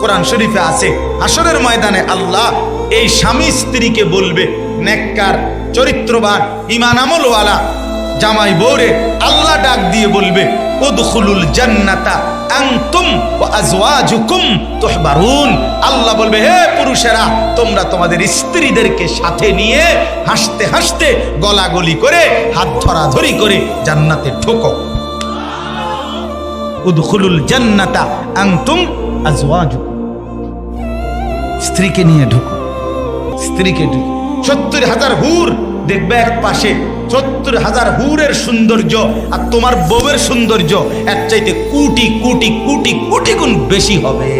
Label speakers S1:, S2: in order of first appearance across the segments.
S1: কোরআন শরীফে আছে, হাসরের ময়দানে আল্লাহ এই স্বামী স্ত্রীকে বলবে, নেককার চরিত্রবান ঈমান আমলওয়ালা জামাই বউরে আল্লাহ ডাক দিয়ে বলবে, উদখুলুল জান্নাতা আনতুম ওয়া আজওয়াজুকুম তুহবারুন। আল্লাহ বলবে, হে পুরুষেরা, তোমরা তোমাদের স্ত্রীদেরকে সাথে নিয়ে হাসতে হাসতে গলাগলি করে হাত ধরাধরি করে জান্নাতে ঢোকো। উদখুলুল জান্নাতা আনতুম আজওয়াজুকুম, স্ত্রীকে নিয়ে ঢোকো, স্ত্রীকে ঢোকো। 70,000 হুর দেখবে এক পাশে, 70,000 হুরের সৌন্দর্য আর তোমার বউয়ের সৌন্দর্য এর চাইতে কোটি কোটি কোটি কোটি গুণ বেশি হবে।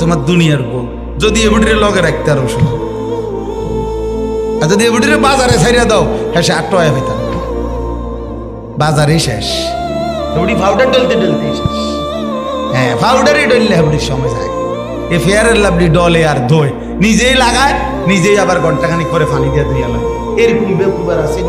S1: তোমার দুনিয়ার বউ যদি এবারে লগে রাখতে আরো শুধু, আর যদি এবারে বাজারে ছাইড়া দাও, হ্যাঁ সে 8 টাকা পেতাম, বাজারে শেষ। এবারে পাউডার ডলতে ডলতে শেষ। হ্যাঁ, পাউডারই ডললে এবারে সময় যায়। এ ফেয়ারের লাভলি ডলে আর ধোয়, নিজেই লাগায়, নিজেই আবার ঘন্টাখানিক পরে পানি দিয়ে ধুইয়া লাগে। এরকম বেকুবার আছে,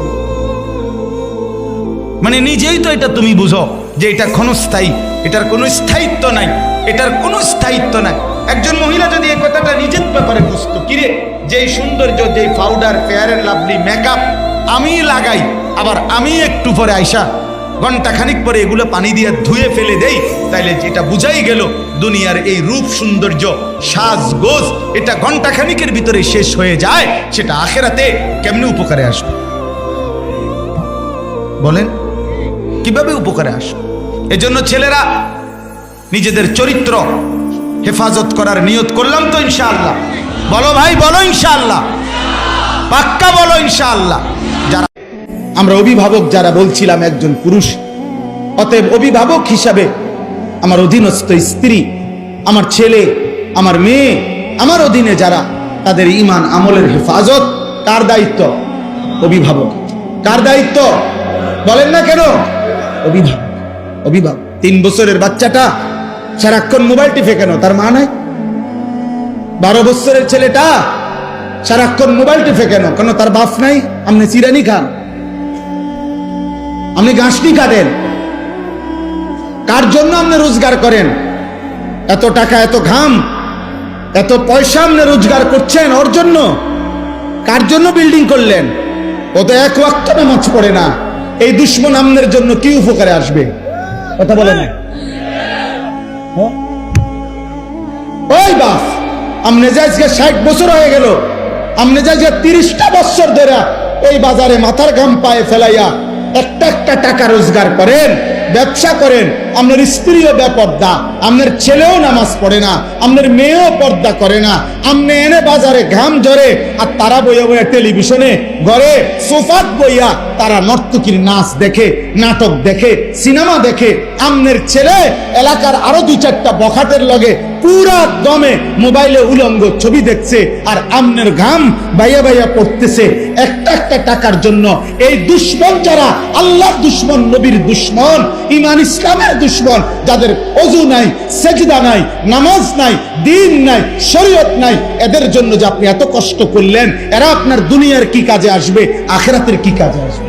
S1: মানে নিজেই তো এটা তুমি বুঝো যে এটা ক্ষণস্থায়ী, এটার কোনো স্থায়িত্ব নাই, এটার কোনো স্থায়িত্ব নাই। একজন মহিলা যদি এই কথাটা নিজের ব্যাপারে বুঝতো, কিরে যেই সৌন্দর্য, যেই পাউডার, ফেয়ারের লাভলি, মেকআপ আমি লাগাই, আবার আমি একটু পরে আইসা ঘন্টাখানিক পরে এগুলো পানি দিয়ে ধুয়ে ফেলে দেই, তাইলে যেটা বুঝাই গেল দুনিয়ার এই রূপ সৌন্দর্য সাজগোজ এটা ঘন্টাখানিকের ভিতরে শেষ হয়ে যায়, সেটা আখেরাতে কেমনে উপকারে আসবে বলেন? কিভাবে উপকারে আসবে? এজন্য ছেলেরা নিজেদের চরিত্র হেফাজত করার নিয়ত করলাম তো ইনশাআল্লাহ। বলো ভাই, বলো ইনশাআল্লাহ, পাক্কা বলো ইনশাআল্লাহ। যারা আমরা অভিভাবক যারা বলছিলাম একজন পুরুষ, অতএব অভিভাবক হিসাবে আমার অধীনস্থ স্ত্রী, আমার ছেলে, আমার মেয়ে, আমার অধীনে যারা, তাদের ঈমান আমলের হেফাজত কার দায়িত্ব? অভিভাবক। কার দায়িত্ব বলেন না কেন? অভিভাবক। অভিভাবক। 3 বছরের বাচ্চাটা সারাক্ষণ মোবাইল টিপে কেন? তার মা নাই? 12 বছরের ছেলেটা সারাক্ষণ মোবাইল টিপে কেন? কেন তার বাপ নাই? আপনি চিরানি খান, আপনি গাছটি কাটেন, কার জন্য আপনি রোজগার করেন? এত টাকা, এত ঘাম, এত পয়সা আপনি রোজগার করছেন ওর জন্য? কার জন্য বিল্ডিং করলেন? ও তো 1 ওয়াক্ত নামাজ পড়ে না। এই দুশ্মন আপনার জন্য কি উপকারে আসবে? কথা বলেন। ওই বাপ, আপনি যে আজকে 60 বছর হয়ে গেল, আপনি যে আজকে 30টা বছর ধরে এই বাজারে মাথার ঘাম পায়ে ফেলাইয়া একটা একটা টাকা রোজগার করেন, ব্যবসা করেন, আপনার স্ত্রীও বেপর্দা, আপনার ছেলেও নামাজ পড়ে না, আপনার মেয়েও পর্দা করে না, আপনি এনে বাজারে ঘাম ঝরে, আর তারা বইয়া বইয়া টেলিভিশনে ঘরে সোফাত বইয়া তারা নর্তকীর নাচ দেখে, নাটক দেখে, সিনেমা দেখে। আপনার ছেলে এলাকার আরো 2-4টা বখাটের লগে পুরা দমে মোবাইলে উলঙ্গ ছবি দেখছে, আর আমনের ঘাম বাইয়া বাইয়া পড়তেছে একটা একটা টাকার জন্য। এই দুশ্মন যারা, আল্লাহর দুশ্মন, নবীর দুশ্মন, ঈমান ইসলামের দুশ্মন, যাদের ওযু নাই, সেজদা নাই, নামাজ নাই, দ্বীন নাই, শরীয়ত নাই, এদের জন্য যে আপনি এত কষ্ট করলেন, এরা আপনার দুনিয়ার কি কাজে আসবে, আখিরাতের কি কাজে আসবে?